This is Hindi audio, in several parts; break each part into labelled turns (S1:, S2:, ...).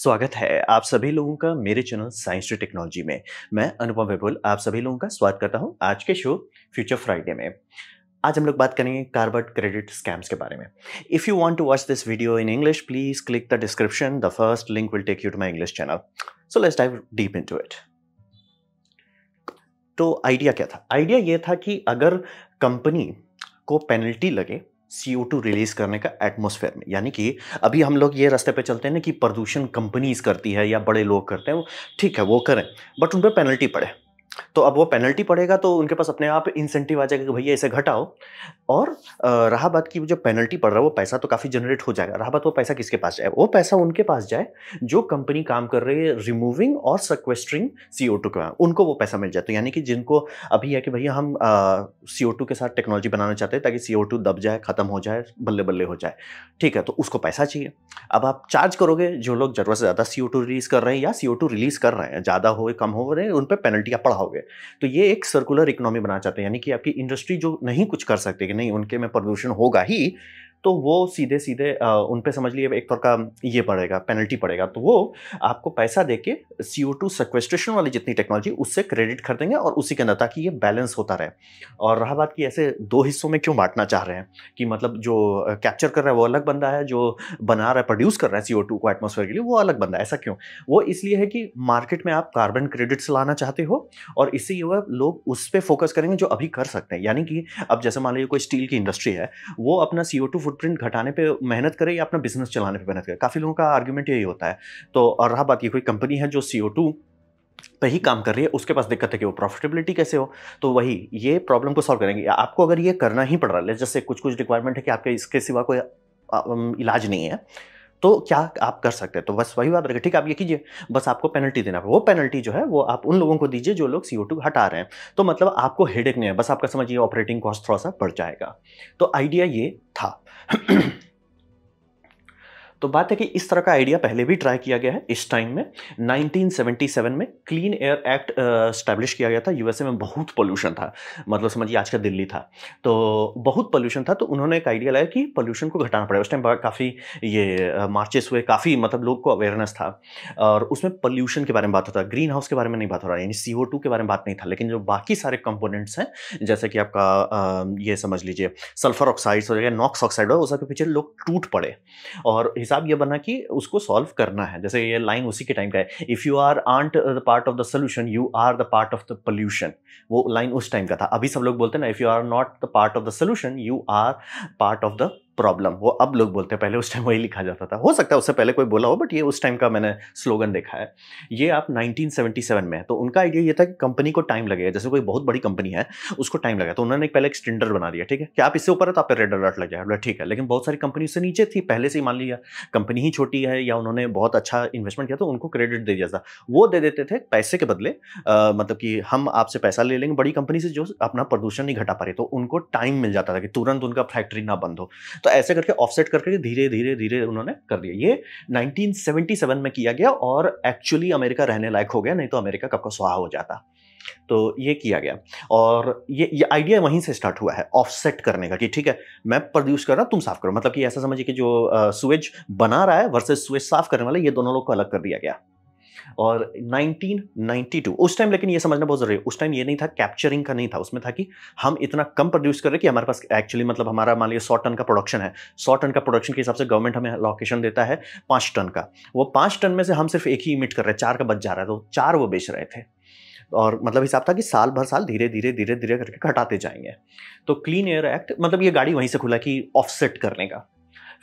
S1: स्वागत है आप सभी लोगों का मेरे चैनल साइंस टू टेक्नोलॉजी में। मैं अनुपम विपुल आप सभी लोगों का स्वागत करता हूं आज के शो फ्यूचर फ्राइडे में। आज हम लोग बात करेंगे कार्बन क्रेडिट स्कैम्स के बारे में। If you want to watch this video in English please click the description, the first link will take you to my English channel. So let's dive deep into it. तो आइडिया क्या था? आइडिया ये था कि अगर कंपनी को पेनल्टी लगे CO2 रिलीज करने का एटमॉस्फेयर में, यानी कि अभी हम लोग ये रास्ते पे चलते हैं ना कि प्रदूषण कंपनीज करती है या बड़े लोग करते हैं, ठीक है वो करें, बट उन पर पेनल्टी पड़े। तो अब वो पेनल्टी पड़ेगा तो उनके पास अपने आप इंसेंटिव आ जाएगा कि भैया इसे घटाओ। और रहा बात की जो पेनल्टी पड़ रहा है वो पैसा तो काफ़ी जनरेट हो जाएगा। रहा बात वो पैसा किसके पास जाए? वो पैसा उनके पास जाए जो कंपनी काम कर रही है रिमूविंग और सेक्वेस्ट्रिंग CO2 का, उनको वो पैसा मिल जाए। तो यानी कि जिनको अभी है कि भैया हम CO2 के साथ टेक्नोलॉजी बनाना चाहते हैं ताकि CO2 दब जाए, खत्म हो जाए, बल्ले बल्ले हो जाए, ठीक है, तो उसको पैसा चाहिए। अब आप चार्ज करोगे जो लोग जरूरत से ज़्यादा CO2 रिलीज कर रहे हैं या CO2 रिलीज कर रहे हैं, ज़्यादा हो कम हो रहे हैं, उन पर पेनल्टियाँ बढ़ाओगे। तो ये एक सर्कुलर इकोनॉमी बनाना चाहते हैं, यानी कि आपकी इंडस्ट्री जो नहीं कुछ कर सकते कि नहीं उनके में प्रदूषण होगा ही, तो वो सीधे सीधे उन पे समझ लिए एक तरह का ये पड़ेगा, पेनल्टी पड़ेगा। तो वो आपको पैसा देके CO2 सेक्वेस्ट्रेशन वाली जितनी टेक्नोलॉजी उससे क्रेडिट खरीदेंगे और उसी के अंदर, ताकि ये बैलेंस होता रहे। और रहा बात कि ऐसे दो हिस्सों में क्यों बांटना चाह रहे हैं कि मतलब जो कैप्चर कर रहा है वो अलग बंदा है, जो बना रहा है प्रोड्यूस कर रहा है CO2 को एटमॉस्फेयर के लिए वो अलग बंदा है। ऐसा क्यों? वो इसलिए है कि मार्केट में आप कार्बन क्रेडिट्स लाना चाहते हो और इससे ये लोग उस पर फोकस करेंगे जो अभी कर सकते हैं। यानी कि अब जैसे मान लीजिए कोई स्टील की इंडस्ट्री है, वो अपना CO2 फुटप्रिंट घटाने पे मेहनत करे या अपना बिजनेस चलाने पे मेहनत करे। काफी लोगों का आर्ग्यूमेंट यही होता है। तो और रहा बात की कोई कंपनी है जो CO2 पे ही काम कर रही है, उसके पास दिक्कत है कि वो प्रॉफिटेबिलिटी कैसे हो। तो वही ये प्रॉब्लम को सॉल्व करेंगे। आपको अगर ये करना ही पड़ रहा है, जैसे कुछ कुछ रिक्वायरमेंट है कि आपके इसके सिवा कोई इलाज नहीं है, तो क्या आप कर सकते हैं? तो बस वही बात रहेगी, ठीक है आप ये कीजिए, बस आपको पेनल्टी देना है। वो पेनल्टी जो है वो आप उन लोगों को दीजिए जो लोग CO2 हटा रहे हैं। तो मतलब आपको हेडेक नहीं है, बस आपका समझिए ऑपरेटिंग कॉस्ट थोड़ा सा बढ़ जाएगा। तो आइडिया ये था। तो बात है कि इस तरह का आइडिया पहले भी ट्राई किया गया है। इस टाइम में 1977 में क्लीन एयर एक्ट स्टैब्लिश किया गया था। यूएसए में बहुत पोल्यूशन था, मतलब समझिए आज का दिल्ली था, तो बहुत पोल्यूशन था। तो उन्होंने एक आइडिया लाया कि पोल्यूशन को घटाना पड़ेगा। उस टाइम काफ़ी ये मार्चेस हुए, काफ़ी मतलब लोग को अवेयरनेस था और उसमें पोल्यूशन के बारे में बात होता है, ग्रीन हाउस के बारे में नहीं बात हो रहा है, यानी CO2 के बारे में बात नहीं था। लेकिन जो बाकी सारे कंपोनेंट्स हैं, जैसे कि आपका ये समझ लीजिए सल्फर ऑक्साइड्स हो या नॉक्स ऑक्साइड हो, उस सबके पीछे लोग टूट पड़े और हिसाब ये बना कि उसको सॉल्व करना है। जैसे ये लाइन उसी के टाइम का है, if you are aren't the part of the solution you are the part of the pollution. वो लाइन उस टाइम का था। अभी सब लोग बोलते हैं ना, if you are not the part of the solution you are part of the problem. वो अब लोग बोलते हैं, पहले उस टाइम वही लिखा जाता था। हो सकता है उससे पहले कोई बोला हो, बट ये उस टाइम का मैंने स्लोगन देखा है। ये आप 1977 में है। तो उनका आइडिया ये था कि कंपनी को टाइम लगेगा, जैसे कोई बहुत बड़ी कंपनी है उसको टाइम लगेगा, तो उन्होंने पहले एक स्टैंडर्ड बना दिया, ठीक है कि आप इससे ऊपर है तो आप पे रेड अलर्ट लग जाएगा, ठीक है। लेकिन बहुत सारी कंपनी उससे नीचे थी पहले से ही, मान लिया कंपनी ही छोटी है या उन्होंने बहुत अच्छा इन्वेस्टमेंट किया तो उनको क्रेडिट दे दिया था। वो दे देते थे पैसे के बदले, मतलब कि हम आपसे पैसा ले लेंगे बड़ी कंपनी से जो अपना प्रदूषण नहीं घटा पा रही, तो उनको टाइम मिल जाता था कि तुरंत उनका फैक्ट्री ना बंद हो। तो ऐसे करके ऑफसेट करके धीरे धीरे धीरे उन्होंने कर दिया। ये 1977 में किया गया और एक्चुअली अमेरिका रहने लायक हो गया, नहीं तो अमेरिका कब का स्वाहा हो जाता। तो ये किया गया और ये आइडिया वहीं से स्टार्ट हुआ है, ऑफसेट करने का, कि ठीक है मैं प्रोड्यूस कर रहा हूं तुम साफ करो। मतलब कि ऐसा समझिए कि जो सुएज बना रहा है वर्सेस सुएज साफ करने वाले, ये दोनों लोग को अलग कर दिया गया। और 1992 उस टाइम, लेकिन ये समझना बहुत जरूरी है, उस टाइम ये नहीं था कैप्चरिंग का, नहीं था, उसमें था कि हम इतना कम प्रोड्यूस कर रहे कि हमारे पास एक्चुअली मतलब हमारा मान लीजिए 100 टन का प्रोडक्शन है, 100 टन का प्रोडक्शन के हिसाब से गवर्नमेंट हमें लोकेशन देता है 5 टन का। वो 5 टन में से हम सिर्फ एक ही इमिट कर रहे हैं, 4 का बच जा रहा है, तो 4 वो बेच रहे थे। और मतलब हिसाब था कि साल भर साल धीरे धीरे धीरे धीरे करके घटाते जाएंगे। तो क्लीन एयर एक्ट मतलब ये गाड़ी वहीं से खुला कि ऑफसेट करने का।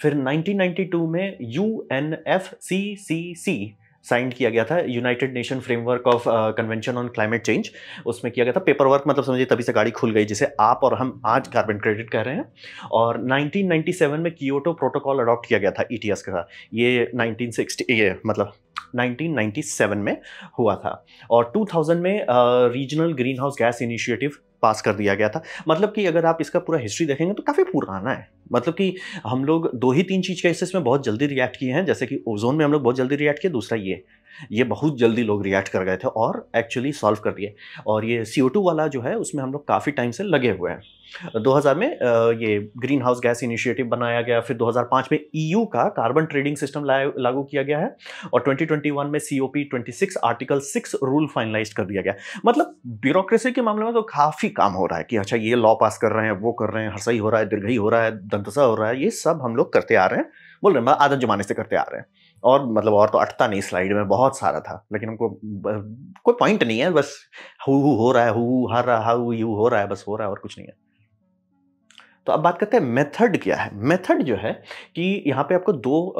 S1: फिर 1992 में UNFCCC साइन किया गया था, United nation framework of convention on climate change. उसमें किया गया था पेपर वर्क, मतलब समझिए तभी से गाड़ी खुल गई जिसे आप और हम आज कार्बन क्रेडिट कह रहे हैं। और 1997 में कियोटो प्रोटोकॉल अडॉप्ट किया गया था ETS के साथ। ये 1960 ये मतलब 1997 में हुआ था। और 2000 में regional greenhouse gas initiative pass कर दिया गया था। मतलब कि अगर आप इसका पूरा हिस्ट्री देखेंगे तो काफ़ी पुराना है। मतलब कि हम लोग 2 ही 3 चीज़ केसेस में बहुत जल्दी रिएक्ट किए हैं, जैसे कि ओज़ोन में हम लोग बहुत जल्दी रिएक्ट किए, दूसरा ये बहुत जल्दी लोग रिएक्ट कर गए थे और एक्चुअली सॉल्व कर दिए। और ये CO2 वाला जो है उसमें हम लोग काफ़ी टाइम से लगे हुए हैं। 2000 में ये ग्रीन हाउस गैस इनिशिएटिव बनाया गया, फिर 2005 में EU का कार्बन ट्रेडिंग सिस्टम लागू किया गया है और 2021 में COP26 आर्टिकल 6 रूल फाइनलाइज कर दिया गया। मतलब ब्यूरोक्रेसी के मामले में तो काफ़ी काम हो रहा है कि अच्छा ये लॉ पास कर रहे हैं, वो कर रहे हैं, हर्षई हो रहा है, दीर्घई हो रहा है, दंतसा हो रहा है, ये सब हम लोग करते आ रहे हैं, बोल रहे हैं आदत जमाने से करते आ रहे हैं। और मतलब और तो अटता नहीं, स्लाइड में बहुत सारा था, लेकिन हमको कोई पॉइंट नहीं है, बस हु हो रहा है, हु हर रहा, हाउ यू हो रहा है, बस हो रहा है और कुछ नहीं है। तो अब बात करते हैं मेथड क्या है। मेथड जो है कि यहाँ पे आपको 2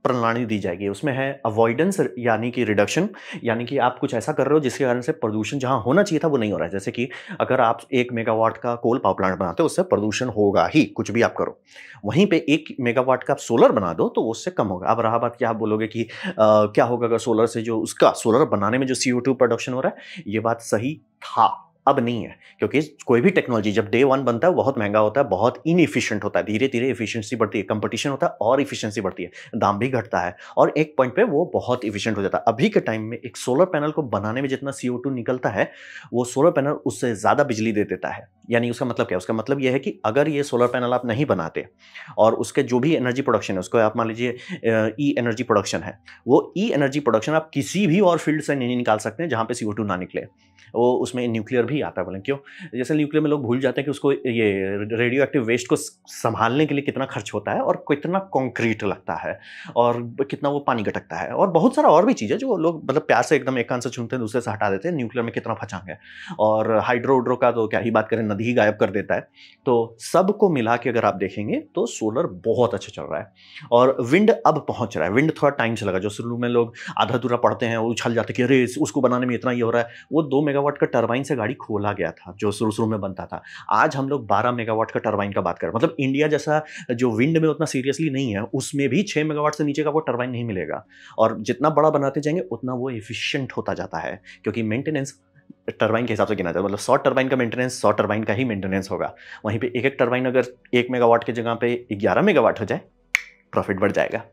S1: प्रणाली दी जाएगी। उसमें है अवॉइडेंस यानी कि रिडक्शन, यानी कि आप कुछ ऐसा कर रहे हो जिसके कारण से प्रदूषण जहाँ होना चाहिए था वो नहीं हो रहा है। जैसे कि अगर आप 1 मेगावाट का कोल पावर प्लांट बनाते हो उससे प्रदूषण होगा ही, कुछ भी आप करो। वहीं पे 1 मेगावाट का आप सोलर बना दो तो उससे कम होगा। अब रहा बात कि आप बोलोगे कि क्या होगा अगर सोलर से जो उसका सोलर बनाने में जो CO2 प्रोडक्शन हो रहा है, ये बात सही था, अब नहीं है। क्योंकि कोई भी टेक्नोलॉजी जब डे 1 बनता है बहुत महंगा होता है, बहुत इनएफिशिएंट होता है, धीरे-धीरे एफिशिएंसी बढ़ती है, कंपटीशन होता है और एफिशिएंसी बढ़ती है, दाम भी घटता है और एक पॉइंट पे वो बहुत एफिशिएंट हो जाता है। अभी के टाइम में एक सोलर पैनल को बनाने में जितना CO2 निकलता है, वो सोलर पैनल उससे ज़्यादा बिजली दे देता है। यानी उसका मतलब क्या है? उसका मतलब ये है कि अगर ये सोलर पैनल आप नहीं बनाते और उसके जो भी एनर्जी प्रोडक्शन है, उसको आप मान लीजिए ई एनर्जी प्रोडक्शन है, वो ई एनर्जी प्रोडक्शन आप किसी भी और फील्ड से नहीं निकाल सकते हैं जहाँ पे CO2 ना निकले। वो उसमें न्यूक्लियर भी आता है, बोलें क्यों? जैसे न्यूक्लियर में लोग भूल जाते हैं कि उसको ये रेडियो एक्टिव वेस्ट को संभालने के लिए कितना खर्च होता है और कितना कंक्रीट लगता है और कितना वो पानी गटकता है और बहुत सारा और भी चीज़ है जो लोग मतलब प्यार से एकदम एक कान से चुनते हैं दूसरे से हटा देते हैं। न्यूक्लियर में कितना फचांग है और हाइड्रो का तो क्या ही बात करें, नदी ही गायब कर देता है। तो सबको मिला के अगर आप देखेंगे तो सोलर बहुत अच्छा चल रहा है और विंड अब पहुंच रहा है। विंड थोड़ा टाइम से लगा, जो शुरू में लोग आधा अधूरा पढ़ते हैं, उछल जाते कि अरे उसको बनाने में इतना ये हो रहा है। वो 2 मेगावाट का टरबाइन से गाड़ी खोला गया था जो शुरू में बनता था। आज हम लोग 12 मेगावाट का टरबाइन का बात कर रहे हैं। मतलब इंडिया जैसा जो विंड में उतना सीरियसली नहीं है, उसमें भी 6 मेगावाट से नीचे का वो टरबाइन नहीं मिलेगा और जितना बड़ा बनाते जाएंगे उतना वो एफिशिएंट होता जाता है क्योंकि मेंटेनेंस टरबाइन के हिसाब से गिना जाता है। मतलब 100 टरबाइन का मेंटेनेंस 100 टरबाइन का ही मेंटेनेंस होगा। वहीं पे एक टरबाइन अगर 1 मेगावाट की जगह पे 11 मेगावाट हो जाए, प्रॉफिट बढ़ जाएगा।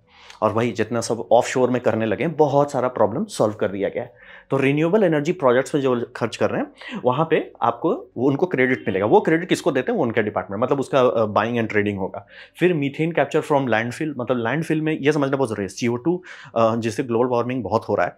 S1: और वही जितना सब ऑफशोर में करने लगे, बहुत सारा प्रॉब्लम सॉल्व कर दिया गया है। तो रिन्यूएबल एनर्जी प्रोजेक्ट्स में जो खर्च कर रहे हैं वहाँ पे आपको वो उनको क्रेडिट मिलेगा। वो क्रेडिट किसको देते हैं? वो उनके डिपार्टमेंट, मतलब उसका बाइंग एंड ट्रेडिंग होगा। फिर मीथेन कैप्चर फ्रॉम लैंडफिल, मतलब लैंडफिल में ये समझना बहुत जरूरी है। CO2 जिससे ग्लोबल वार्मिंग बहुत हो रहा है,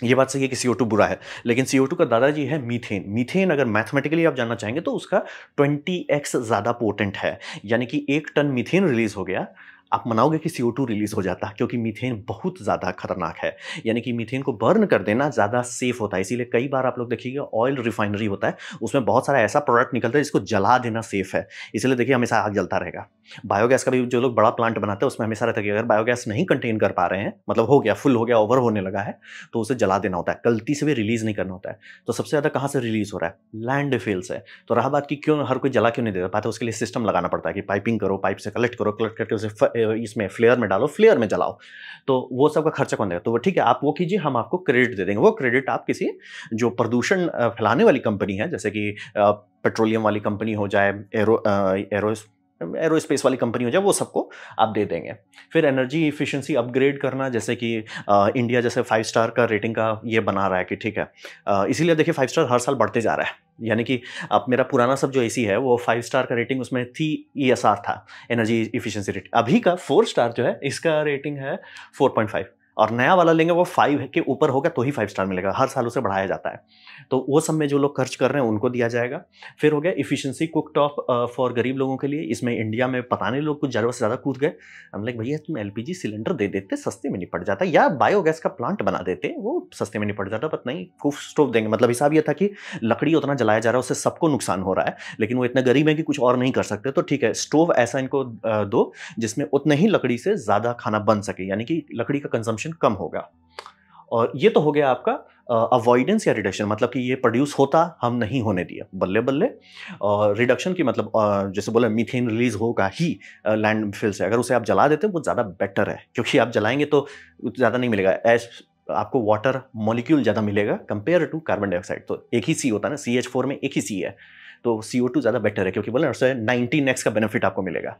S1: ये बात सही है कि CO2 बुरा है, लेकिन CO2 का दादाजी है मीथेन। मीथेन अगर मैथमेटिकली आप जानना चाहेंगे तो उसका 20x ज़्यादा पोटेंट है। यानी कि 1 टन मीथेन रिलीज हो गया, आप मनाओगे कि CO2 रिलीज हो जाता, क्योंकि मीथेन बहुत ज़्यादा खतरनाक है। यानी कि मीथेन को बर्न कर देना ज़्यादा सेफ होता है। इसीलिए कई बार आप लोग देखिएगा ऑयल रिफाइनरी होता है, उसमें बहुत सारा ऐसा प्रोडक्ट निकलता है जिसको जला देना सेफ है। इसलिए देखिए हमेशा आग जलता रहेगा। बायोगैस का भी जो लोग बड़ा प्लांट बनाते हैं उसमें हमेशा रहता है कि अगर बायोगैस नहीं कंटेन कर पा रहे हैं, मतलब हो गया, फुल हो गया, ओवर होने लगा है, तो उसे जला देना होता है, गलती से भी रिलीज नहीं करना होता है। तो सबसे ज़्यादा कहाँ से रिलीज हो रहा है? लैंडफिल से। तो रहा बात कि क्यों हर कोई जला क्यों नहीं दे पाता, उसके लिए सिस्टम लगाना पड़ता है कि पाइपिंग करो, पाइप से कलेक्ट करो, कलेक्ट करके उसे इसमें फ्लेयर में डालो, फ्लेयर में जलाओ। तो वो सब का खर्चा कौन देगा? तो वो ठीक है, आप वो कीजिए, हम आपको क्रेडिट दे देंगे। वो क्रेडिट आप किसी जो प्रदूषण फैलाने वाली कंपनी है, जैसे कि पेट्रोलियम वाली कंपनी हो जाए, एरोस्पेस वाली कंपनी हो जाए, वो सबको आप दे देंगे। फिर एनर्जी इफिशिएंसी अपग्रेड करना, जैसे कि इंडिया जैसे 5 स्टार का रेटिंग का ये बना रहा है कि ठीक है, इसीलिए देखिए 5 स्टार हर साल बढ़ते जा रहा है। यानी कि अब मेरा पुराना सब जो AC है वो 5 स्टार का रेटिंग उसमें थी, ESR था, एनर्जी इफिशिएंसी रेटिंग। अभी का 4 स्टार जो है इसका रेटिंग है 4.5 और नया वाला लेंगे वो 5 के ऊपर होगा तो ही 5 स्टार मिलेगा। हर साल उसे बढ़ाया जाता है। तो वो सब में जो लोग खर्च कर रहे हैं उनको दिया जाएगा। फिर हो गया इफिशिएंसी कुक टॉप फॉर गरीब लोगों के लिए। इसमें इंडिया में पता नहीं लोग कुछ ज़रूरत से ज़्यादा कूद गए। हम लोग भैया तुम LPG सिलेंडर दे देते, सस्ते में निपट जाता, या बायोगैस का प्लांट बना देते, वो सस्ते में निपट जाता। बट नहीं, कुक स्टोव देंगे। मतलब हिसाब ये था कि लकड़ी उतना जलाया जा रहा है, उससे सबको नुकसान हो रहा है, लेकिन वो इतना गरीब है कि कुछ और नहीं कर सकते, तो ठीक है स्टोव ऐसा इनको दो जिसमें उतने ही लकड़ी से ज़्यादा खाना बन सके, यानी कि लकड़ी का कंजम्पशन कम होगा। और ये तो हो गया आपका अवॉइडेंस या रिडक्शन, मतलब कि ये प्रोड्यूस होता, हम नहीं होने दिया, बल्ले बल्ले। और रिडक्शन की मतलब जैसे बोले मीथेन रिलीज होगा ही लैंडफिल से, अगर उसे आप जला देते वो ज़्यादा बेटर है, क्योंकि आप जलाएंगे तो ज़्यादा नहीं मिलेगा, आपको वाटर मॉलिक्यूल ज़्यादा मिलेगा कंपेयर टू कार्बन डाइऑक्साइड। तो एक ही C होता है ना, CH4 में एक ही C है, तो CO2 ज़्यादा बेटर है, क्योंकि बोले ना उससे 19x का बेनिफिट आपको मिलेगा,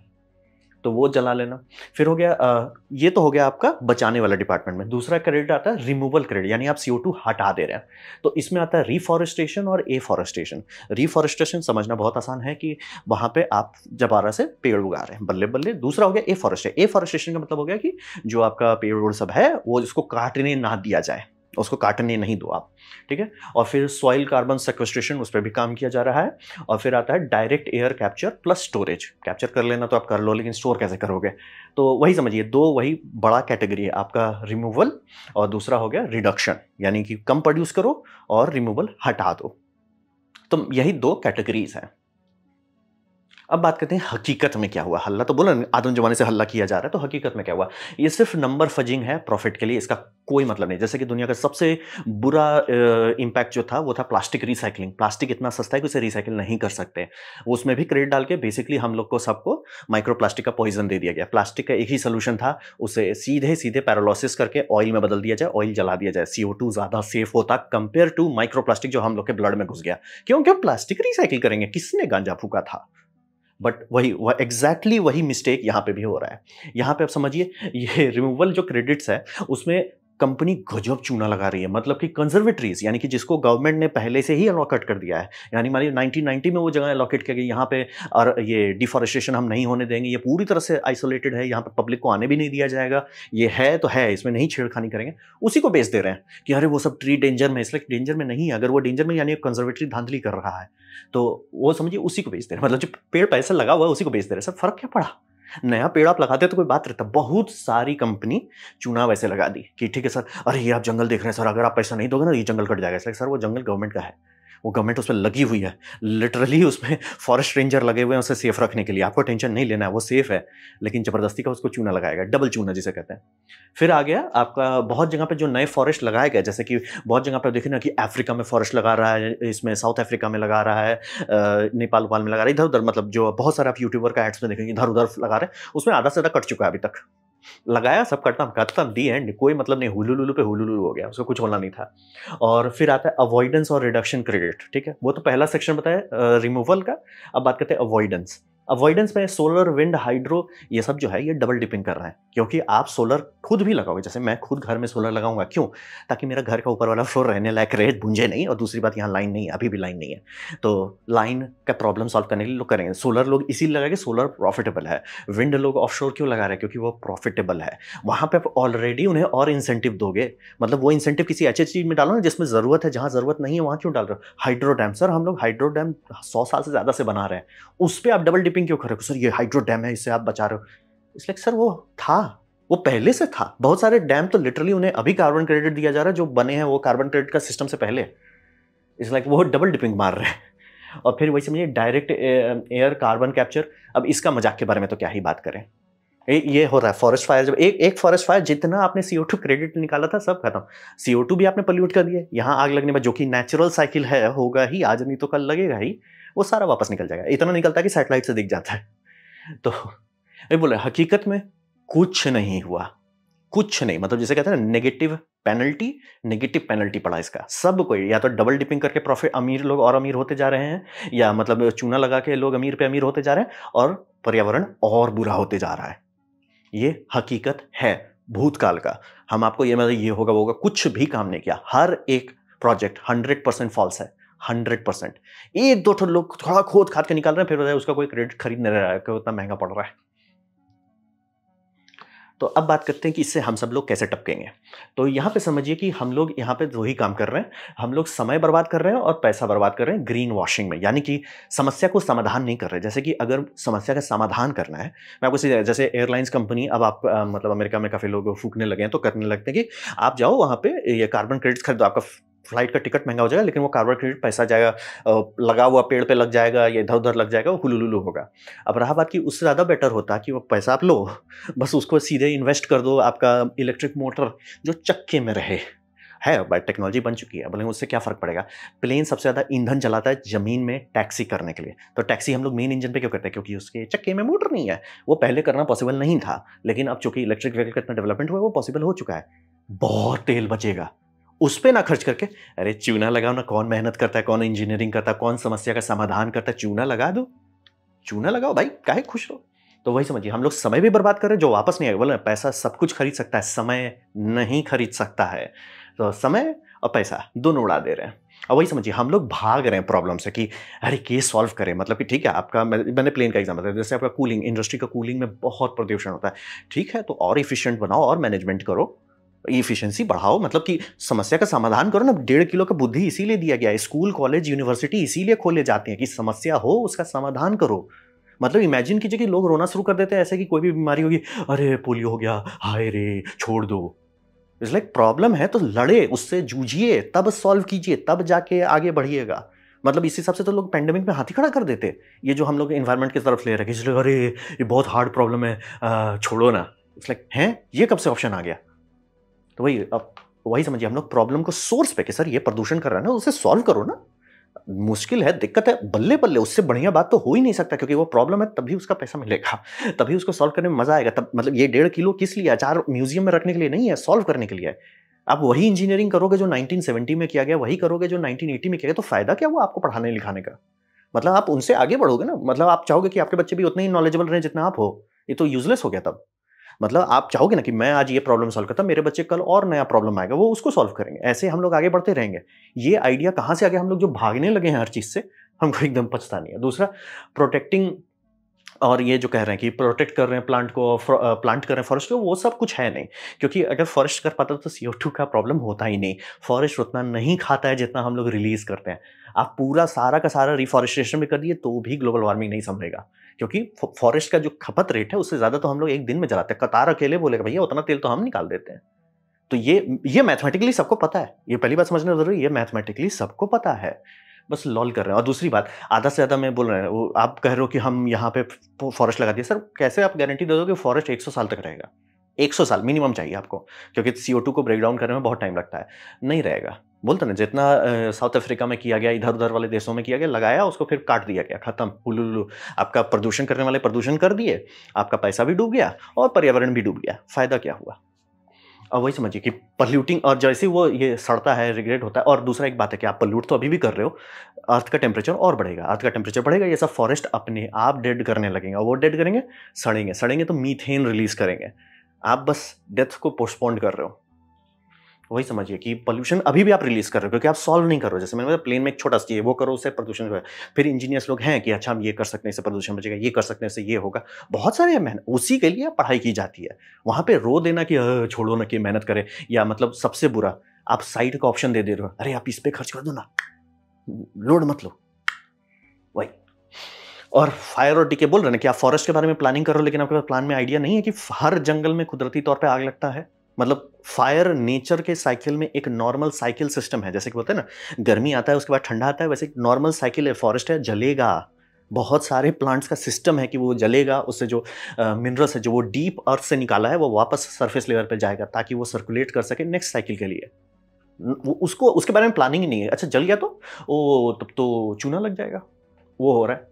S1: तो वो जला लेना। फिर हो गया ये तो हो गया आपका बचाने वाला डिपार्टमेंट में। दूसरा क्रेडिट आता है रिमूवल क्रेडिट, यानी आप CO2 हटा दे रहे हैं, तो इसमें आता है रिफॉरेस्टेशन और एफॉरेस्टेशन। रिफॉरेस्टेशन समझना बहुत आसान है कि वहां पे आप दोबारा से पेड़ उगा रहे हैं बल्ले बल्ले। दूसरा हो गया एफॉरेस्टेशन। एफॉरेस्टेशन का मतलब हो गया कि जो आपका पेड़ उड़ सब है वो इसको काटने ना दिया जाए, उसको काटने नहीं दो आप, ठीक है। और फिर सॉइल कार्बन सेक्वेस्ट्रेशन, उस पर भी काम किया जा रहा है। और फिर आता है direct air capture plus storage. Capture कर लेना तो आप कर लो, लेकिन स्टोर कैसे करोगे? तो वही समझिए, दो वही बड़ा कैटेगरी है आपका, रिमूवल और दूसरा हो गया रिडक्शन, यानी कि कम प्रोड्यूस करो और रिमूवल हटा दो। तो यही दो कैटेगरीज हैं। अब बात करते हैं हकीकत में क्या हुआ। हल्ला तो बोला आदम जमाने से हल्ला किया जा रहा है, तो हकीकत में क्या हुआ? ये सिर्फ नंबर फजिंग है प्रॉफिट के लिए, इसका कोई मतलब नहीं। जैसे कि दुनिया का सबसे बुरा इम्पैक्ट जो था वो था प्लास्टिक रिसाइकलिंग। प्लास्टिक इतना सस्ता है कि उसे रिसाइकिल नहीं कर सकते, उसमें भी क्रेडिट डाल के बेसिकली हम लोग को सबको माइक्रो प्लास्टिक का पॉइजन दे दिया गया। प्लास्टिक का एक ही सोल्यूशन था, उसे सीधे सीधे पैरालिसिस करके ऑयल में बदल दिया जाए, ऑयल जला दिया जाए। CO2 ज्यादा सेफ होता कंपेयर टू माइक्रो प्लास्टिक जो हम लोग के ब्लड में घुस गया। क्योंकि प्लास्टिक रिसाइकिल करेंगे, किसने गांजा फूका था? बट वही एग्जैक्टली वही मिस्टेक यहाँ पे भी हो रहा है। यहाँ पे आप समझिए, ये रिमूवल जो क्रेडिट्स है उसमें कंपनी गजब चूना लगा रही है, मतलब कि कंजर्वेटरीज, यानी कि जिसको गवर्नमेंट ने पहले से ही अलॉकेट कर दिया है, यानी मान 1990 में वो जगह अलॉकेट की गई यहाँ पे, और ये डिफॉरेस्टेशन हम नहीं होने देंगे, ये पूरी तरह से आइसोलेटेड है, यहाँ पे पब्लिक को आने भी नहीं दिया जाएगा, ये है तो है, इसमें नहीं छेड़खानी करेंगे, उसी को बेच दे रहे हैं कि अरे वो सब ट्री डेंजर में। इसलिए डेंजर में नहीं है, अगर वो डेंजर में यानी कंजर्वेटरी धांधली कर रहा है, तो वो समझिए उसी को बेच दे रहे हैं। मतलब जो पेड़ पैसा लगा हुआ है उसी को बेच दे रहे हैं। सब फर्क क्या पड़ा? नया पेड़ आप लगाते तो कोई बात रहता। बहुत सारी कंपनी चूना वैसे लगा दी कि ठीक है सर, अरे ये आप जंगल देख रहे हैं सर, अगर आप पैसा नहीं दोगे ना ये जंगल कट जाएगा। सर वो जंगल गवर्नमेंट का है, वो गवर्नमेंट उस पर लगी हुई है, लिटरली उसमें फॉरेस्ट रेंजर लगे हुए हैं उसे सेफ रखने के लिए। आपको टेंशन नहीं लेना है, वो सेफ है, लेकिन जबरदस्ती का उसको चूना लगाएगा, डबल चूना जिसे कहते हैं। फिर आ गया आपका बहुत जगह पे जो नए फॉरेस्ट लगाए गए, जैसे कि बहुत जगह पे देखे ना कि अफ्रीका में फॉरेस्ट लगा रहा है, इसमें साउथ अफ्रीका में लगा रहा है, नेपाल उपाल में लगा रहा है, इधर उधर, मतलब जो बहुत सारे आप यूट्यूबर का एड्स में देखेंगे इधर उधर लगा रहे हैं, उसमें आधा से ज्यादा कट चुका है अभी तक। लगाया सब खत्म दी एंड, कोई मतलब नहीं, हुलुलुलु पे हुलुलुलु हो गया, उसको कुछ होना नहीं था। और फिर आता है अवॉइडेंस और रिडक्शन क्रेडिट, ठीक है, वो तो पहला सेक्शन बताया रिमूवल का। अब बात करते हैं अवॉइडेंस। अवॉइडेंस में सोलर, विंड, हाइड्रो, ये सब जो है ये डबल डिपिंग कर रहा है, क्योंकि आप सोलर खुद भी लगाओगे। जैसे मैं खुद घर में सोलर लगाऊंगा, क्यों? ताकि मेरा घर का ऊपर वाला फ्लोर रहने लायक रहे, भूंजे नहीं। और दूसरी बात, यहाँ लाइन नहीं है, अभी भी लाइन नहीं है, तो लाइन का प्रॉब्लम सॉल्व करने के लिए लोग करेंगे। सोलर लोग इसीलिए लगाएंगे, सोलर प्रॉफिटेबल है। विंड लोग ऑफशोर क्यों लगा रहे हैं? क्योंकि वो प्रॉफिटेबल है। वहां पे आप ऑलरेडी उन्हें और इंसेंटिव दोगे, मतलब वो इंसेंटिव किसी अच्छी चीज में डालो ना जिसमें जरूरत है, जहां जरूरत नहीं है वहां क्यों डाल रहे हो? हाइड्रो डैम, सर हम लोग हाइड्रो डैम 100 साल से ज्यादा से बना रहे हैं, उस पर आप डबल डिपिंग क्यों कर रहे हो? सर ये हाइड्रो डैम है, इससे आप बचा रहे हो। इसलिए सर वो था, वो पहले से था। बहुत सारे डैम तो लिटरली उन्हें अभी कार्बन क्रेडिट दिया जा रहा है, जो बने हैं वो कार्बन क्रेडिट का सिस्टम से पहले। इट्स लाइक वो डबल डिपिंग मार रहे हैं। और फिर वही समझिए डायरेक्ट एयर कार्बन कैप्चर। अब इसका मजाक के बारे में तो क्या ही बात करें। ये हो रहा है फॉरेस्ट फायर, जब एक फॉरेस्ट फायर जितना आपने CO2 क्रेडिट निकाला था सब खत्म। CO2 भी आपने पोल्यूट कर दिया। यहाँ आग लगने में जो कि नेचुरल साइकिल है, होगा ही, आज नहीं तो कल लगेगा ही, वो सारा वापस निकल जाएगा। इतना निकलता है कि सैटेलाइट से दिख जाता है। तो ये बोले हकीकत में कुछ नहीं हुआ, कुछ नहीं। मतलब जैसे कहते हैं ना नेगेटिव पेनल्टी पड़ा इसका सब कोई। या तो डबल डिपिंग करके प्रॉफिट, अमीर लोग और अमीर होते जा रहे हैं, या मतलब चूना लगा के लोग अमीर पे अमीर होते जा रहे हैं, और पर्यावरण और बुरा होते जा रहा है। ये हकीकत है भूतकाल का। हम आपको ये मतलब ये होगा वो होगा, कुछ भी काम नहीं किया। हर एक प्रोजेक्ट 100% फॉल्स है, 100%। एक दो लोग थोड़ा खोद खाद के निकाल रहे हैं, फिर उसका कोई क्रेडिट खरीद नहीं रहा है, उतना महंगा पड़ रहा है। तो अब बात करते हैं कि इससे हम सब लोग कैसे टपकेंगे। तो यहाँ पे समझिए कि हम लोग यहाँ पे वही काम कर रहे हैं, हम लोग समय बर्बाद कर रहे हैं और पैसा बर्बाद कर रहे हैं ग्रीन वॉशिंग में, यानी कि समस्या को समाधान नहीं कर रहे। जैसे कि अगर समस्या का समाधान करना है, मैं आपको जैसे एयरलाइंस कंपनी, अब आप मतलब अमेरिका में काफ़ी लोग फूकने लगे हैं, तो करने लगते हैं कि आप जाओ वहाँ पे ये कार्बन क्रेडिट्स खरीदो, आपका फ्लाइट का टिकट महंगा हो जाएगा, लेकिन वो कार्बन क्रेडिट पैसा जाएगा, लगा हुआ पेड़ पे लग जाएगा, ये इधर उधर लग जाएगा, वो हुलुलुलु होगा। अब रहा बात कि उससे ज़्यादा बेटर होता कि वो पैसा आप लो, बस उसको सीधे इन्वेस्ट कर दो, आपका इलेक्ट्रिक मोटर जो चक्के में रहे है, बट टेक्नोलॉजी बन चुकी है। बोलेंगे उससे क्या फ़र्क पड़ेगा? प्लेन सबसे ज़्यादा ईंधन जलाता है ज़मीन में टैक्सी करने के लिए। तो टैक्सी हम लोग मेन इंजन पे क्यों करते हैं? क्योंकि उसके चक्के में मोटर नहीं है। वो पहले करना पॉसिबल नहीं था, लेकिन अब चूंकि इलेक्ट्रिक व्हीकल का इतना डेवलपमेंट हुआ है, वो पॉसिबल हो चुका है। बहुत तेल बचेगा, उस पे ना खर्च करके अरे चूना लगाओ ना, कौन मेहनत करता है, कौन इंजीनियरिंग करता है, कौन समस्या का समाधान करता है, चूना लगा दो, चूना लगाओ भाई, काहे खुश रहो। तो वही समझिए, हम लोग समय भी बर्बाद कर रहे हैं जो वापस नहीं आएगा। बोले पैसा सब कुछ खरीद सकता है, समय नहीं खरीद सकता है। तो समय और पैसा दोनों उड़ा दे रहे हैं। और वही समझिए, हम लोग भाग रहे हैं प्रॉब्लम से कि अरे केस सॉल्व करें। मतलब कि ठीक है, आपका मैंने प्लेन का एग्जाम्पल दिया, जैसे आपका कूलिंग इंडस्ट्री का कूलिंग में बहुत प्रदूषण होता है। ठीक है, तो और इफिशिएंट बनाओ और मैनेजमेंट करो, इफिशिएंसी बढ़ाओ, मतलब कि समस्या का समाधान करो ना। 1.5 किलो का बुद्धि इसीलिए दिया गया है, स्कूल कॉलेज यूनिवर्सिटी इसीलिए खोले जाते हैं कि समस्या हो उसका समाधान करो। मतलब इमेजिन कीजिए कि लोग रोना शुरू कर देते हैं ऐसे कि कोई भी बीमारी होगी, अरे पोलियो हो गया, हाय रे छोड़ दो। इट्स लाइक प्रॉब्लम है तो लड़े, उससे जूझिए, तब सॉल्व कीजिए, तब जाके आगे बढ़िएगा। मतलब इस हिसाब से तो लोग पेंडेमिक में हाथी खड़ा कर देते। ये जो हम लोग एनवायरनमेंट की तरफ ले रहे हैं, इसलिए अरे ये बहुत हार्ड प्रॉब्लम है, छोड़ो ना। इट्स लाइक हैं, ये कब से ऑप्शन आ गया? तो वही, अब वही समझिए, हम लोग प्रॉब्लम को सोर्स पे कि सर ये प्रदूषण कर रहा है ना, उसे सॉल्व करो ना। मुश्किल है, दिक्कत है, बल्ले बल्ले, उससे बढ़िया बात तो हो ही नहीं सकता, क्योंकि वो प्रॉब्लम है तभी उसका पैसा मिलेगा, तभी उसको सॉल्व करने में मजा आएगा। तब मतलब ये 1.5 किलो किस लिए? अचार म्यूजियम में रखने के लिए नहीं है, सॉल्व करने के लिए है। आप वही इंजीनियरिंग करोगे जो 1970 में किया गया, वही करोगे जो 1980 में किया गया, तो फायदा क्या हुआ आपको पढ़ाने लिखाने का? मतलब आप उनसे आगे बढ़ोगे ना, मतलब आप चाहोगे कि आपके बच्चे भी उतने ही नॉलेजेबल रहे जितना आप हो। ये तो यूजलेस हो गया तब। मतलब आप चाहोगे ना कि मैं आज ये प्रॉब्लम सॉल्व करता, मेरे बच्चे कल और नया प्रॉब्लम आएगा, वो उसको सॉल्व करेंगे, ऐसे हम लोग आगे बढ़ते रहेंगे। ये आइडिया कहाँ से आ गया? हम लोग जो भागने लगे हैं हर चीज से, हमको एकदम पछता नहीं है। दूसरा, प्रोटेक्टिंग, और ये जो कह रहे हैं कि प्रोटेक्ट कर रहे हैं प्लांट को, प्लांट कर रहे हैं फॉरेस्ट को, वो सब कुछ है नहीं। क्योंकि अगर फॉरेस्ट कर पाता तो CO2 का प्रॉब्लम होता ही नहीं। फॉरेस्ट उतना नहीं खाता है जितना हम लोग रिलीज करते हैं। आप पूरा सारा का सारा रिफॉरेस्टेशन भी कर दिए तो भी ग्लोबल वार्मिंग नहीं संभलेगा, क्योंकि फॉरेस्ट का जो खपत रेट है उससे ज्यादा तो हम लोग एक दिन में जलाते हैं। कतार अकेले बोलेगा भैया उतना तेल तो हम निकाल देते हैं। तो ये मैथमेटिकली सबको पता है, ये पहली बात समझना जरूरी है, ये मैथमेटिकली सबको पता है, बस लॉल कर रहे हैं। और दूसरी बात, आधा से ज्यादा मैं बोल रहे हैं, वो आप कह रहे हो कि हम यहाँ पे फॉरेस्ट लगा दिए। सर कैसे आप गारंटी दे दो कि फॉरेस्ट 100 साल तक रहेगा? 100 साल मिनिमम चाहिए आपको, क्योंकि CO2 को ब्रेक डाउन करने में बहुत टाइम लगता है। नहीं रहेगा, बोलते ना, जितना साउथ अफ्रीका में किया गया, इधर उधर वाले देशों में किया गया, लगाया उसको फिर काट दिया गया, खत्म, हुलुलु। आपका प्रदूषण करने वाले प्रदूषण कर दिए, आपका पैसा भी डूब गया और पर्यावरण भी डूब गया, फायदा क्या हुआ? और वही समझिए कि पॉल्यूटिंग, और जैसे वो ये सड़ता है, रिग्रेट होता है। और दूसरा एक बात है कि आप पॉल्यूट तो अभी भी कर रहे हो, अर्थ का टेम्परेचर और बढ़ेगा, अर्थ का टेम्परेचर बढ़ेगा, ये सब फॉरेस्ट अपने आप डेड करने लगेंगे, और वो डेड करेंगे, सड़ेंगे, सड़ेंगे तो मीथेन रिलीज करेंगे। आप बस डेथ को पोस्टपोन कर रहे हो। वही समझिए कि पोल्यूशन अभी भी आप रिलीज कर रहे हो, क्योंकि आप सॉल्व नहीं कर रहे हो। जैसे मैंने प्लेन में एक छोटा सा चीज वो करो, उससे प्रदूषण हो। फिर इंजीनियर्स लोग हैं कि अच्छा हम ये कर सकते हैं, इससे प्रदूषण बचेगा, ये कर सकते हैं, इससे ये होगा। बहुत सारे मेहनत, उसी के लिए पढ़ाई की जाती है। वहां पे रो देना कि छोड़ो ना कि मेहनत करें, या मतलब सबसे बुरा, आप साइड का ऑप्शन दे रहे हो, अरे आप इस पे खर्च कर दो ना, लोड मत लो। वही। और फायर और डीके बोल रहे हैं कि आप फॉरेस्ट के बारे में प्लानिंग कर रहे हो, लेकिन आपके पास प्लान में आइडिया नहीं है कि हर जंगल में कुदरती तौर पे आग लगता है। मतलब फायर नेचर के साइकिल में एक नॉर्मल साइकिल सिस्टम है। जैसे कि बोलते हैं ना, गर्मी आता है उसके बाद ठंडा आता है, वैसे एक नॉर्मल साइकिल है। फॉरेस्ट है, जलेगा। बहुत सारे प्लांट्स का सिस्टम है कि वो जलेगा, उससे जो मिनरल्स है जो वो डीप अर्थ से निकाला है वो वापस सरफेस लेवल पे जाएगा, ताकि वो सर्कुलेट कर सके नेक्स्ट साइकिल के लिए। वो उसको उसके बारे में प्लानिंग ही नहीं है। अच्छा जल गया तो ओ तब तो चूना लग जाएगा, वो हो रहा है।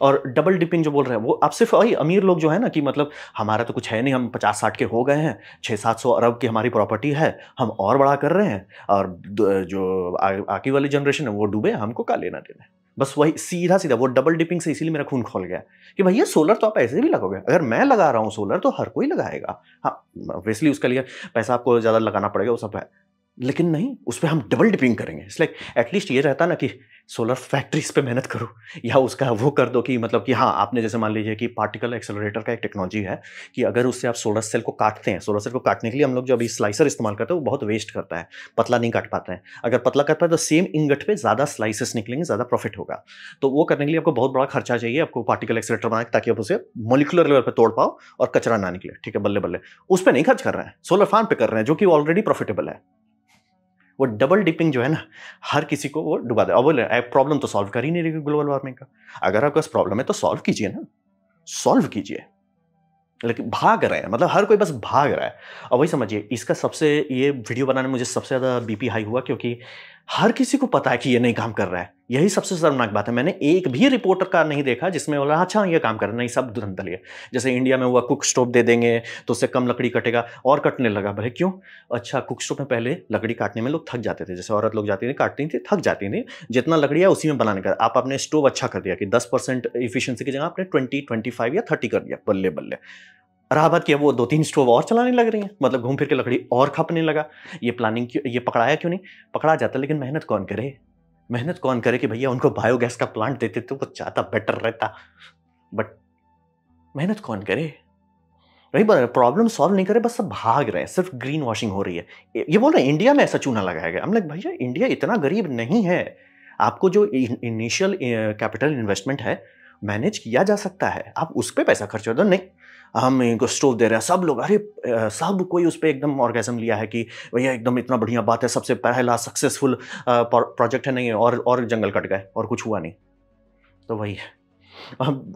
S1: और डबल डिपिंग जो बोल रहे हैं, वो अब सिर्फ वही अमीर लोग जो है ना, कि मतलब हमारा तो कुछ है नहीं, हम 50-60 के हो गए हैं, 600-700 अरब की हमारी प्रॉपर्टी है, हम और बड़ा कर रहे हैं, और जो आगे वाली जनरेशन है वो डूबे, हमको क्या लेना देना है। बस वही सीधा सीधा वो डबल डिपिंग से इसीलिए मेरा खून खोल गया कि भैया सोलर तो आप ऐसे भी लगोगे, अगर मैं लगा रहा हूँ सोलर तो हर कोई लगाएगा। हाँ ऑब्वियसली उसके लिए पैसा आपको ज़्यादा लगाना पड़ेगा, वो सब है, लेकिन नहीं, उस पर हम डबल डिपिंग करेंगे। इसलिए एटलीस्ट ये रहता ना कि सोलर फैक्ट्रीज पे मेहनत करो, या उसका वो कर दो कि मतलब कि हाँ आपने जैसे मान लीजिए कि पार्टिकल एक्सेलरेटर का एक टेक्नोलॉजी है कि अगर उससे आप सोलर सेल को काटते हैं, सोलर सेल को काटने के लिए हम लोग जो अभी स्लाइसर इस्तेमाल करते हैं वो बहुत वेस्ट करता है, पतला नहीं काट पाते हैं। अगर पतला काट पाए तो सेम इंगट पे ज़्यादा स्लाइसेस निकलेंगे, ज़्यादा प्रॉफिट होगा। तो वो करने के लिए आपको बहुत बड़ा खर्चा चाहिए, आपको पार्टिकल एक्सेलरेटर बनाए ताकि आप उसे मोलिकुलर लेवल पर तोड़ पाओ और कचरा ना निकले। ठीक है, बल्ले बल्ले उस पर नहीं खर्च कर रहे हैं, सोलर फार्म पे कर रहे हैं जो कि ऑलरेडी प्रॉफिटेबल है। वो डबल डिपिंग जो है ना, हर किसी को वो डुबा दे। अब बोले प्रॉब्लम तो सॉल्व कर ही नहीं रही ग्लोबल वार्मिंग का। अगर आपके पास प्रॉब्लम है तो सॉल्व कीजिए ना, सॉल्व कीजिए। लेकिन भाग रहे हैं, मतलब हर कोई बस भाग रहा है। और वही समझिए, इसका सबसे ये वीडियो बनाने में मुझे सबसे ज़्यादा BP हाई हुआ, क्योंकि हर किसी को पता है कि ये नहीं काम कर रहा है। यही सबसे शर्मनाक बात है। मैंने एक भी रिपोर्टर का नहीं देखा जिसमें बोला अच्छा ये काम कर रहा है, नहीं सब धुंधली है। जैसे इंडिया में हुआ कुक स्टोव दे देंगे तो उससे कम लकड़ी कटेगा, और कटने लगा। भाई क्यों? अच्छा, कुक स्टोव में पहले लकड़ी काटने में लोग थक जाते थे, जैसे औरत लोग जाती थी काटती थी, थक जाती थी, जितना लकड़ी है उसी में बनाने का। आप आपने स्टोव अच्छा कर दिया कि 10% इफिशियंसी की जगह आपने 20, 25 या 30 कर दिया, बल्ले बल्ले। रहा बात कि अब वो 2-3 स्टोव और चलाने लग रही हैं, मतलब घूम फिर के लकड़ी और खपने लगा। ये प्लानिंग क्यों, ये पकड़ाया क्यों नहीं? पकड़ा जाता, लेकिन मेहनत कौन करे? मेहनत कौन करे कि भैया उनको बायोगैस का प्लांट देते तो वो ज़्यादा बेटर रहता, बट मेहनत कौन करे? वही बात है, प्रॉब्लम सॉल्व नहीं करे, बस सब भाग रहे हैं, सिर्फ ग्रीन वॉशिंग हो रही है। ये बोल रहे हैं इंडिया में ऐसा चूना लगाया गया। हम लाइक भैया इंडिया इतना गरीब नहीं है। आपको जो इनिशियल कैपिटल इन्वेस्टमेंट है मैनेज किया जा सकता है, आप उस पर पैसा खर्च कर दो। नहीं, हम इनको स्टोव दे रहे हैं, सब लोग अरे सब कोई उस पर एकदम ऑर्गेजम लिया है कि भैया एकदम इतना बढ़िया बात है, सबसे पहला सक्सेसफुल प्रोजेक्ट है। नहीं है, और जंगल कट गए और कुछ हुआ नहीं। तो वही है,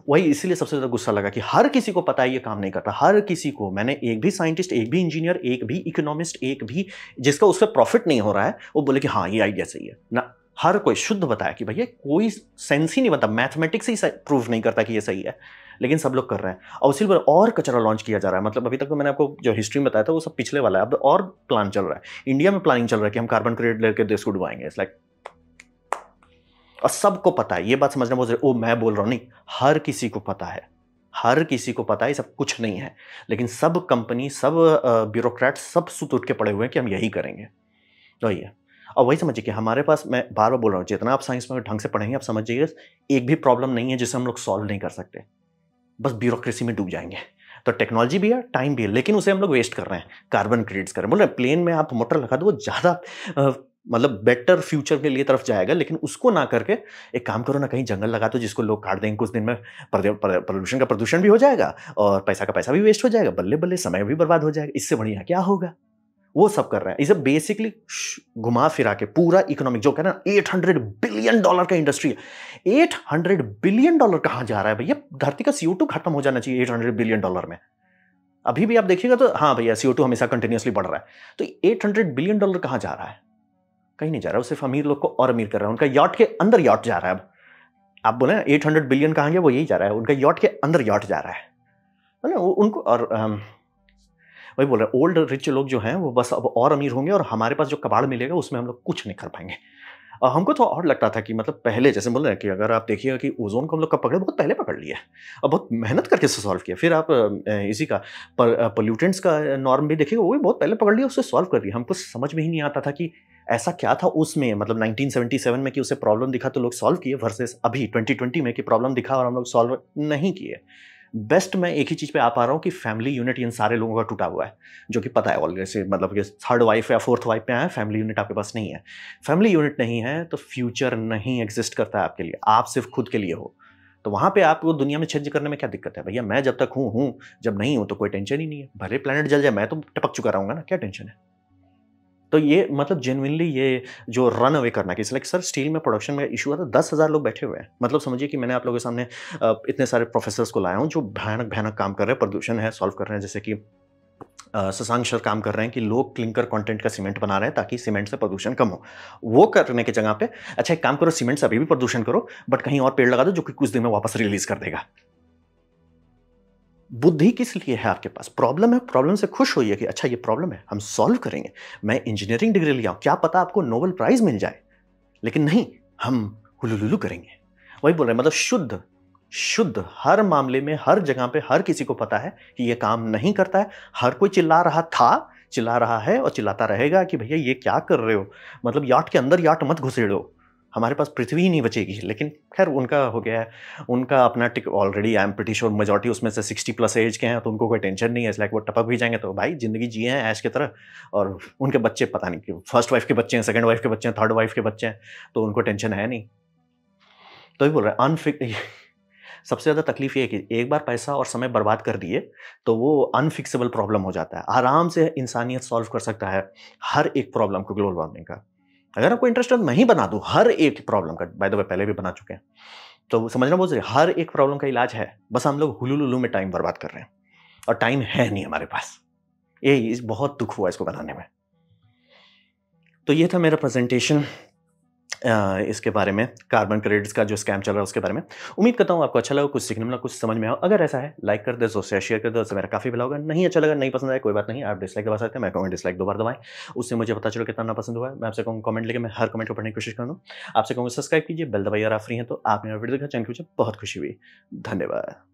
S1: वही इसीलिए सबसे ज़्यादा गुस्सा लगा कि हर किसी को पता है ये काम नहीं करता, हर किसी को। मैंने एक भी साइंटिस्ट, एक भी इंजीनियर, एक भी इकोनॉमिस्ट, एक भी जिसका उससे प्रॉफिट नहीं हो रहा है वो बोले कि हाँ ये आइडिया सही है ना। हर कोई शुद्ध बताया कि भैया कोई सेंस ही नहीं बनता, मैथमेटिक्स ही प्रूव नहीं करता कि ये सही है, लेकिन सब लोग कर रहे हैं। और उसी पर और कचरा लॉन्च किया जा रहा है। मतलब अभी तक तो मैंने आपको जो हिस्ट्री में बताया था वो सब पिछले वाला है, अब और प्लान चल रहा है। इंडिया में प्लानिंग चल रहा है कि हम कार्बन क्रेडिट लेकर देश को डुबाएंगे। इट्स लाइक, और सबको पता है, ये बात समझना बहुत जरूरी। ओ मैं बोल रहा हूं नहीं, हर किसी को पता है, हर किसी को पता है सब कुछ नहीं है, लेकिन सब कंपनी, सब ब्यूरोक्रेट सब सुत उठ के पड़े हुए हैं कि हम यही करेंगे। तो ये, और वही समझिए कि हमारे पास, मैं बार बार बोल रहा हूँ, जितना आप साइंस में ढंग से पढ़ेंगे आप समझ जाइए एक भी प्रॉब्लम नहीं है जिसे हम लोग सॉल्व नहीं कर सकते, बस ब्यूरोक्रेसी में डूब जाएंगे। तो टेक्नोलॉजी भी है, टाइम भी है, लेकिन उसे हम लोग वेस्ट कर रहे हैं, कार्बन क्रेडिट्स कर रहे हैं। बोल रहे हैं प्लेन में आप मोटर लगा दो, वो ज़्यादा मतलब बेटर फ्यूचर के लिए तरफ जाएगा, लेकिन उसको ना करके एक काम करो ना, कहीं जंगल लगा दो जिसको लोग काट देंगे कुछ दिन में, प्रदूषण का प्रदूषण भी हो जाएगा और पैसा का पैसा भी वेस्ट हो जाएगा, बल्ले बल्ले समय भी बर्बाद हो जाएगा। इससे बढ़िया क्या होगा? वो सब कर रहे हैं। इसे बेसिकली घुमा फिरा के पूरा इकोनॉमिक जो कहना $800 बिलियन का इंडस्ट्री है। $800 बिलियन कहां जा रहा है भैया? धरती का CO2 खत्म हो जाना चाहिए $800 बिलियन में। अभी भी आप देखिएगा तो हाँ भैया CO2 हमेशा कंटिन्यूअसली बढ़ रहा है, तो $800 बिलियन कहां जा रहा है? कहीं नहीं जा रहा है। वो सिर्फ अमीर लोग को और अमीर कर रहा है। उनका यॉट के अंदर यॉट जा रहा है। अब आप बोले 800 बिलियन कहां गया, वो यही जा रहा है, उनका यॉट के अंदर यॉट जा रहा है ना। उनको और वही बोल रहे हैं, ओल्ड रिच लोग जो हैं वो बस अब और अमीर होंगे, और हमारे पास जो कबाड़ मिलेगा उसमें हम लोग कुछ नहीं कर पाएंगे। हमको तो और लगता था कि मतलब पहले जैसे बोल रहे हैं कि अगर आप देखिएगा कि ओजोन को हम लोग कब पकड़े, बहुत पहले पकड़ लिया और बहुत मेहनत करके से सॉल्व किया। फिर आप इसी का पोल्यूटेंट्स का नॉर्म भी देखिएगा, वो भी बहुत पहले पकड़ लिया, उससे सॉल्व कर दिया। हमको समझ में ही नहीं आता था कि ऐसा क्या था उसमें, मतलब 1977 में कि उसे प्रॉब्लम दिखा तो लोग सॉल्व किए, वर्सेस अभी 2020 में कि प्रॉब्लम दिखा और हम लोग सॉल्व नहीं किए। बेस्ट मैं एक ही चीज पे आ पा रहा हूँ कि फैमिली यूनिट इन सारे लोगों का टूटा हुआ है, जो कि पता है ऑलरेडी से, मतलब कि थर्ड वाइफ या फोर्थ वाइफ पे आया, फैमिली यूनिट आपके पास नहीं है। फैमिली यूनिट नहीं है तो फ्यूचर नहीं एग्जिस्ट करता है आपके लिए, आप सिर्फ खुद के लिए हो। तो वहां पे आपको दुनिया में चेंज करने में क्या दिक्कत है भैया? मैं जब तक हूँ, जब नहीं हूं तो कोई टेंशन ही नहीं है। भले प्लेनेट जल जाए मैं तो टपक चुका रहूंगा ना, क्या टेंशन है? तो ये मतलब जेन्युइनली ये जो रन अवे करना कि लाइक सर स्टील में प्रोडक्शन में इशू है तो 10,000 लोग बैठे हुए हैं। मतलब समझिए कि मैंने आप लोगों के सामने इतने सारे प्रोफेसर्स को लाया हूँ जो भयानक भयानक काम कर रहे हैं, प्रदूषण है सॉल्व कर रहे हैं। जैसे कि शशांक सर काम कर रहे हैं कि लोग क्लिंकर कंटेंट का सीमेंट बना रहे हैं ताकि सीमेंट से प्रदूषण कम हो। वो करने की जगह पे अच्छा एक काम करो, सीमेंट से अभी भी प्रदूषण करो बट कहीं और पेड़ लगा दो जो कि कुछ दिन में वापस रिलीज कर देगा। बुद्धि किस लिए है आपके पास? प्रॉब्लम है, प्रॉब्लम से खुश होइए कि अच्छा ये प्रॉब्लम है, हम सॉल्व करेंगे। मैं इंजीनियरिंग डिग्री लिया हूं, क्या पता आपको नोबेल प्राइज मिल जाए, लेकिन नहीं, हम हुलुलुलु करेंगे। वही बोल रहे हैं, मतलब शुद्ध शुद्ध हर मामले में, हर जगह पे हर किसी को पता है कि ये काम नहीं करता है। हर कोई चिल्ला रहा था, चिल्ला रहा है और चिल्लाता रहेगा कि भैया ये क्या कर रहे हो, मतलब याट के अंदर याट मत घुसेड़ो, हमारे पास पृथ्वी ही नहीं बचेगी। लेकिन खैर उनका हो गया है, उनका अपना tick already. I am pretty sure majority उसमें से 60+ एज के हैं, तो उनको कोई टेंशन नहीं है। लाइक वो टपक भी जाएंगे तो भाई जिंदगी जिए हैं ऐश की तरह, और उनके बच्चे पता नहीं क्यों, फर्स्ट वाइफ के बच्चे हैं, सेकंड वाइफ के बच्चे हैं, थर्ड वाइफ के बच्चे हैं, तो उनको टेंशन है नहीं। तो ही बोल रहे हैं अनफिक्स सबसे ज़्यादा तकलीफ ये है कि एक बार पैसा और समय बर्बाद कर दिए तो वो अनफिक्सेबल प्रॉब्लम हो जाता है। आराम से इंसानियत सॉल्व कर सकता है हर एक प्रॉब्लम को ग्लोबल वार्मिंग का। अगर आपको इंटरेस्ट है मैं ही बना दूं हर एक प्रॉब्लम का, बाय द वे पहले भी बना चुके हैं, तो समझना बहुत जरूरी, हर एक प्रॉब्लम का इलाज है, बस हम लोग हुलुलुलु में टाइम बर्बाद कर रहे हैं और टाइम है नहीं हमारे पास। ये बहुत दुख हुआ इसको बनाने में। तो ये था मेरा प्रेजेंटेशन। इसके बारे में, कार्बन क्रेडिट्स का जो स्कैम चल रहा है उसके बारे में। उम्मीद करता हूँ आपको अच्छा लगा, कुछ सीखने मिला, कुछ समझ में आया। अगर ऐसा है लाइक कर दें, दोस्तों से शेयर कर दें, उससे मेरा काफ़ी भला होगा। नहीं अच्छा लगा, नहीं पसंद आया, कोई बात नहीं, आप डिसलाइक दबा सकते हैं। मैं कहूँगा डिसलाइक 2 बार दबाएँ, उससे मुझे पता चले कितना नापसंद हुआ है। मैं आपसे कहूँगा कमेंट लिखें, मैं हर कमेंट को पढ़ने की कोशिश करूँगा। आपसे कहूँगा सब्सक्राइब कीजिए, बेल दबाइए अगर आप फ्री हैं तो। आपने मेरा वीडियो देखा, थैंक यू, मुझे बहुत खुशी हुई। धन्यवाद।